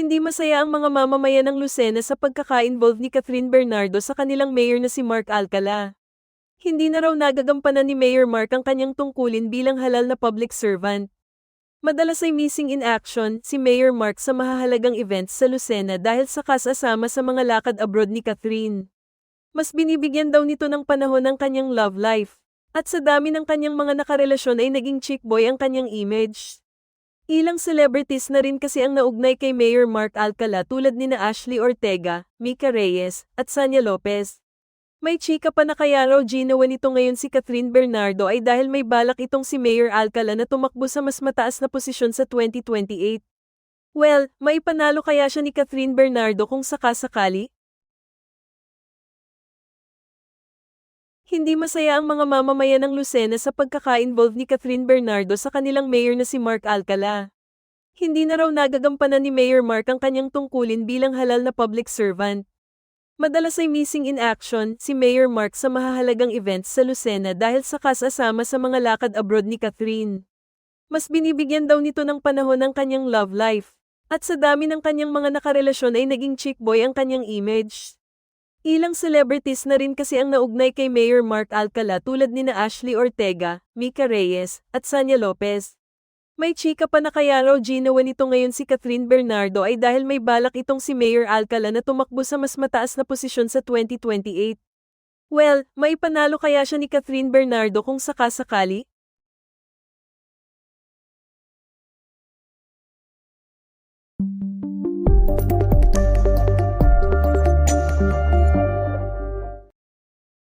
Hindi masaya ang mga mamamayan ng Lucena sa pagkaka-involve ni Catherine Bernardo sa kanilang mayor na si Mark Alcala. Hindi na raw nagagampanan ni Mayor Mark ang kanyang tungkulin bilang halal na public servant. Madalas ay missing in action si Mayor Mark sa mahahalagang events sa Lucena dahil sa kasasama sa mga lakad abroad ni Catherine. Mas binibigyan daw nito ng panahon ang kanyang love life. At sa dami ng kanyang mga nakarelasyon ay naging chick boy ang kanyang image. Ilang celebrities na rin kasi ang naugnay kay Mayor Mark Alcala tulad nina Ashley Ortega, Mika Reyes, at Sanya Lopez. May chika pa na kaya raw ginawa nito ngayon si Catherine Bernardo ay dahil may balak itong si Mayor Alcala na tumakbo sa mas mataas na posisyon sa 2028. Well, maipanalo kaya siya ni Catherine Bernardo kung sakasakali? Hindi masaya ang mga mamamayan ng Lucena sa pagkaka-involve ni Catherine Bernardo sa kanilang mayor na si Mark Alcala. Hindi na raw nagagampanan ni Mayor Mark ang kanyang tungkulin bilang halal na public servant. Madalas ay missing in action si Mayor Mark sa mahahalagang events sa Lucena dahil sa kasasama sa mga lakad abroad ni Catherine. Mas binibigyan daw nito ng panahon ang kanyang love life. At sa dami ng kanyang mga nakarelasyon ay naging chick boy ang kanyang image. Ilang celebrities na rin kasi ang naugnay kay Mayor Mark Alcala tulad nina Ashley Ortega, Mika Reyes, at Sanya Lopez. May chika pa na kaya raw ginawa nito ngayon si Catherine Bernardo ay dahil may balak itong si Mayor Alcala na tumakbo sa mas mataas na posisyon sa 2028. Well, maipanalo kaya siya ni Catherine Bernardo kung sakasakali?